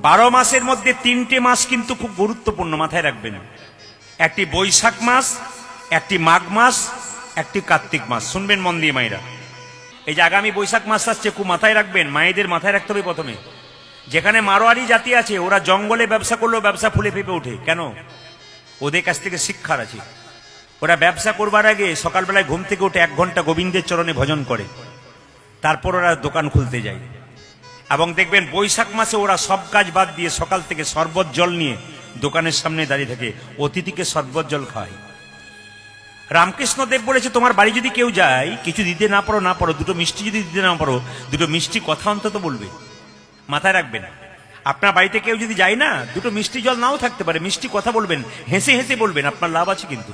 12 মাসের মধ্যে 3টে মাস কিন্তু খুব গুরুত্বপূর্ণ, মাথায় রাখবেন। একটি বৈশাখ মাস, একটি মাঘ মাস, একটি কার্তিক মাস। শুনবেন মন দিয়ে মায়েরা, এই যে আগামী বৈশাখ মাস আসছে, খুব মাথায় রাখবেন। মায়েদের মাথায় রাখতে হবে প্রথমে, যেখানে মারোয়ারি জাতি আছে ওরা জঙ্গলে ব্যবসা করলেও ব্যবসা ফুলে ফেপে ওঠে। কেন? ওদের কাছ থেকে শিক্ষার আছে। ওরা ব্যবসা করবার আগে সকালবেলায় ঘুম থেকে উঠে 1 ঘন্টা গোবিন্দের চরণে ভজন করে, তারপর ওরা দোকান খুলতে যায়। এবং দেখবেন বৈশাখ মাসে ওরা সব কাজ বাদ দিয়ে সকাল থেকে শরবত জল নিয়ে দোকানের সামনে দাঁড়িয়ে থাকে, অতিথিকে শরবত জল খায়। রামকৃষ্ণ দেব বলেছে, তোমার বাড়ি যদি কেউ যায়, কিছু দিতে না পারো, দুটো মিষ্টি যদি দিতে না পারো, দুটো মিষ্টি কথা অন্তত বলবে। মাথায় রাখবেন, আপনার বাড়িতে কেউ যদি যায় না, দুটো মিষ্টি জল নাও থাকতে পারে, মিষ্টি কথা বলবেন, হেসে হেসে বলবেন, আপনার লাভ আছে কিন্তু।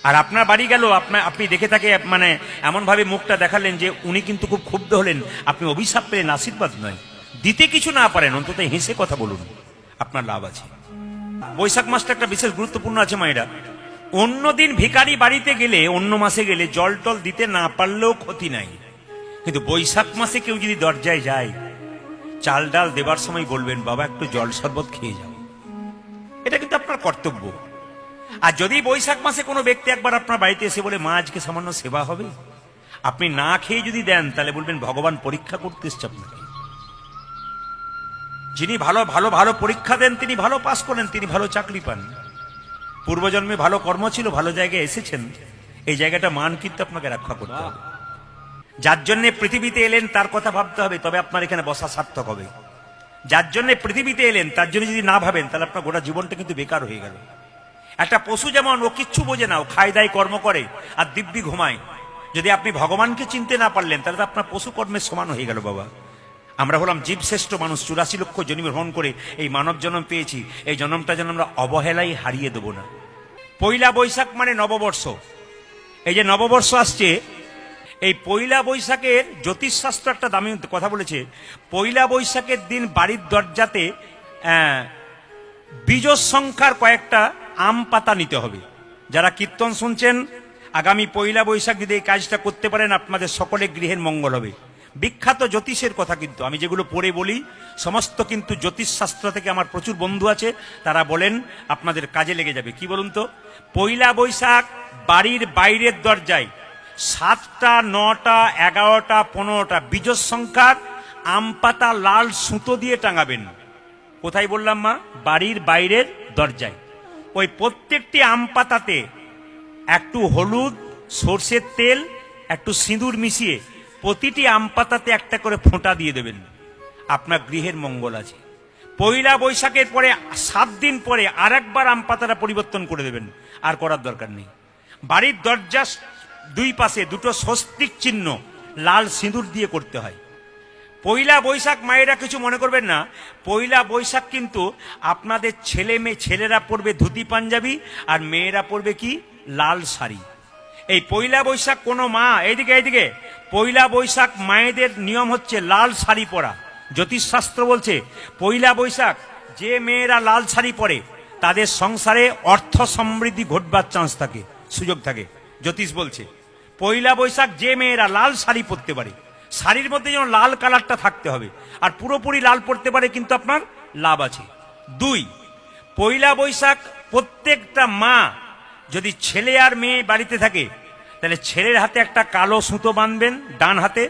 আর আপনার বাড়ি গেল, আপনি দেখে থাকে মানে এমনভাবে মুখটা দেখালেন যে উনি কিন্তু খুব ক্ষুব্ধ হলেন, আপনি অভিশাপ পেলেন, আশীর্বাদ নয়। দিতে কিছু না পারেন, অন্তত হেসে কথা বলুন, আপনার লাভ আছে। বৈশাখ মাসটা একটা বিশেষ গুরুত্বপূর্ণ আছে মায়েরা। অন্য দিন ভিখারি বাড়িতে গেলে, অন্য মাসে গেলে জল টল দিতে না পারলেও ক্ষতি নাই, কিন্তু বৈশাখ মাসে কেউ যদি দরজায় যায়, চাল ডাল দেবার সময় বলবেন, বাবা একটু জল শরবত খেয়ে যাও। এটা কিন্তু আপনার কর্তব্য। আর যদি বৈশাখ মাসে কোনো ব্যক্তি একবার আপনার বাড়িতে এসে বলে, মা আজকে সামান্য সেবা হবে, আপনি না খেয়ে যদি দেন, তাহলে বলবেন ভগবান পরীক্ষা করতে এসছে আপনাকে। যিনি ভালো ভালো ভালো পরীক্ষা দেন, তিনি ভালো পাস করেন, তিনি ভালো চাকরি পান। পূর্বজন্মে ভালো কর্ম ছিল, ভালো জায়গায় এসেছেন, এই জায়গাটা মান কিন্তু আপনাকে রক্ষা করতে হবে। যার জন্য পৃথিবীতে এলেন তার কথা ভাবতে হবে, তবে আপনার এখানে বসা সার্থক হবে। যার জন্য পৃথিবীতে এলেন তার জন্য যদি না ভাবেন, তাহলে আপনার গোটা জীবনটা কিন্তু বেকার হয়ে গেল। একটা পশু যেমন, ও কিচ্ছু বোঝে না, ও খায় দায় কর্ম করে আর দিব্যি ঘুমায়। যদি আপনি ভগবানকে চিনতে না পারলেন, তাহলে তো আপনার পশু কর্মের সমান হয়ে গেল বাবা। আমরা হলাম জীবশ্রেষ্ঠ মানুষ, 84 লক্ষ জন্ম গ্রহণ করে এই মানব জন্ম পেয়েছি। এই জন্মটা যেন আমরা অবহেলায় হারিয়ে দেব না। পয়লা বৈশাখ মানে নববর্ষ। এই যে নববর্ষ আসছে, এই পয়লা বৈশাখের জ্যোতিষশাস্ত্র একটা দামি কথা বলেছে। পয়লা বৈশাখের দিন বাড়ির দরজাতে বীজস সংখ্যার কয়েকটা আম পাতা নিতে হবে। যারা কীর্তন শুনছেন, আগামী পয়লা বৈশাখ যদি এই কাজটা করতে পারেন, আপনাদের সকলে গৃহের মঙ্গল হবে। বিখ্যাত জ্যোতিষের কথা কিন্তু আমি যেগুলো পড়ে বলি, সমস্ত কিন্তু জ্যোতিষশাস্ত্র থেকে আমার প্রচুর বন্ধু আছে, তারা বলেন আপনাদের কাজে লেগে যাবে। কি বলুন তো? পয়লা বৈশাখ বাড়ির বাইরের দরজায় 7টা, 9টা, 11টা, 15টা বীজস সংখ্যার আম পাতা লাল সুতো দিয়ে টাঙাবেন। কোথায় বললাম মা? বাড়ির বাইরের দরজায়। ওই প্রত্যেকটি আম পাতাতে একটু হলুদ, সর্ষের তেল, একটু সিঁদুর মিশিয়ে প্রতিটি আম পাতাতে একটা করে ফোঁটা দিয়ে দেবেন। আপনার গৃহের মঙ্গল আছে। পয়লা বৈশাখের পরে 7 দিন পরে আর একবার আম পাতাটা পরিবর্তন করে দেবেন, আর করার দরকার নেই। বাড়ির দরজার 2 পাশে 2টো স্বস্তিক চিহ্ন লাল সিঁদুর দিয়ে করতে হয়। পয়লা বৈশাখ মায়েরা কিছু মনে করবেন না, পয়লা বৈশাখ কিন্তু আপনাদের ছেলেরা পরবে ধুতি পাঞ্জাবি, আর মেয়েরা পরবে কি? লাল শাড়ি। এই পয়লা বৈশাখ কোনো মা, এইদিকে পয়লা বৈশাখ মায়েদের নিয়ম হচ্ছে লাল শাড়ি পরা। জ্যোতিষশাস্ত্র বলছে পয়লা বৈশাখ যে মেয়েরা লাল শাড়ি পরে, তাদের সংসারে অর্থ সমৃদ্ধি ঘটবার চান্স থাকে, সুযোগ থাকে। জ্যোতিষ বলছে পয়লা বৈশাখ যে মেয়েরা লাল শাড়ি পরতে পারে, শাড়ির মধ্যে যেন লাল কালারটা থাকতে হবে, আর পুরোপুরি লাল পরতে পারে, কিন্তু আপনার লাভ আছে। 2, পয়লা বৈশাখ প্রত্যেকটা মা যদি ছেলে আর মেয়ে বাড়িতে থাকে, তাহলে ছেলের হাতে একটা কালো সুতো বাঁধবেন ডান হাতে,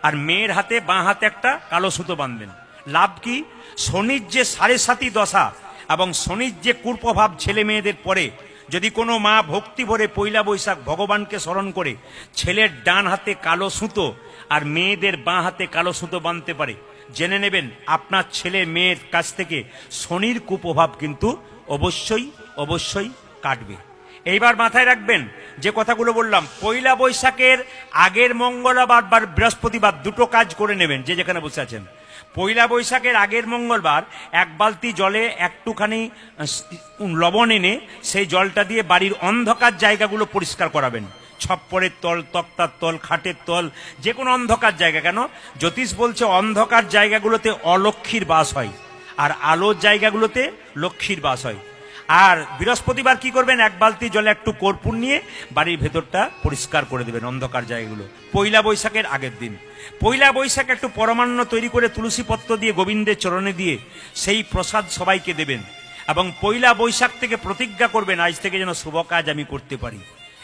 আর মেয়ের হাতে বাঁ হাতে একটা কালো সুতো বাঁধবেন। লাভ কি? শনির যে 7.5 দশা এবং শনির যে কুপ্রভাব ছেলে মেয়েদের পরে, যদি কোনো মা ভক্তি ভরে পয়লা বৈশাখ ভগবানকে স্মরণ করে ছেলের ডান হাতে কালো সুতো আর মেয়েদের বাঁ হাতে কালো সুতো বাঁধতে পারে, জেনে নেবেন আপনার ছেলে মেয়ের কাছ থেকে শনির কুপ্রভাব কিন্তু অবশ্যই কাটবে। এইবার মাথায় রাখবেন যে কথাগুলো বললাম, পয়লা বৈশাখের আগের মঙ্গলবার বা বৃহস্পতিবার 2টো কাজ করে নেবেন যে যেখানে বসে আছেন। পয়লা বৈশাখের আগের মঙ্গলবার 1 বালতি জলে একটুখানি লবণ এনে সেই জলটা দিয়ে বাড়ির অন্ধকার জায়গাগুলো পরিষ্কার করাবেন। ছপ্পরের তল, তক্তার তল, খাটের তল, যে কোনো অন্ধকার জায়গা। কেন? জ্যোতিষ বলছে অন্ধকার জায়গাগুলোতে অলক্ষ্মীর বাস হয়, আর আলোর জায়গাগুলোতে লক্ষ্মীর বাস হয়। আর বৃহস্পতিবার কি করবেন, এক বালতি জলে একটু কর্পূর নিয়ে বাড়ির ভেতরটা পরিষ্কার করে দেবেন, অন্ধকার জায়গাগুলো। পয়লা বৈশাখের আগের দিন, পয়লা বৈশাখ একটু পরমান্ন তৈরি করে তুলসী পত্র দিয়ে গোবিন্দের চরণে দিয়ে সেই প্রসাদ সবাইকে দেবেন। এবং পয়লা বৈশাখ থেকে প্রতিজ্ঞা করবেন, আজ থেকে যেন শুভ কাজ আমি করতে পারি।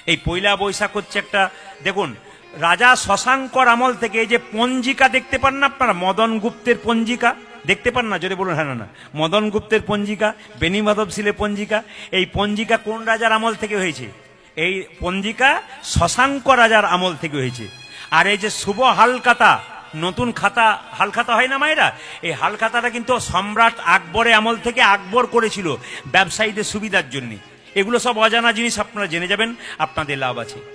এই পয়লা বৈশাখ হচ্ছে একটা, দেখুন রাজা শশাঙ্কর আমল থেকে এই যে পঞ্জিকা দেখতে পান না আপনারা, মদন গুপ্তের পঞ্জিকা দেখতে পান না? যদি বলুন হ্যাঁ। না, মদন গুপ্তের পঞ্জিকা, বেনি মাধব শিলের পঞ্জিকা, এই পঞ্জিকা কোন রাজার আমল থেকে হয়েছে? এই পঞ্জিকা শশাঙ্ক রাজার আমল থেকে হয়েছে। আর এই যে শুভ হালখাতা, নতুন খাতা, হালখাতা হয় না মায়েরা, এই হালখাতাটা কিন্তু সম্রাট আকবরের আমল থেকে আকবর করেছিল ব্যবসায়ীদের সুবিধার জন্য। এগুলো সব অজানা জিনিস, আপনারা জেনে যাবেন, আপনাদের লাভ আছে।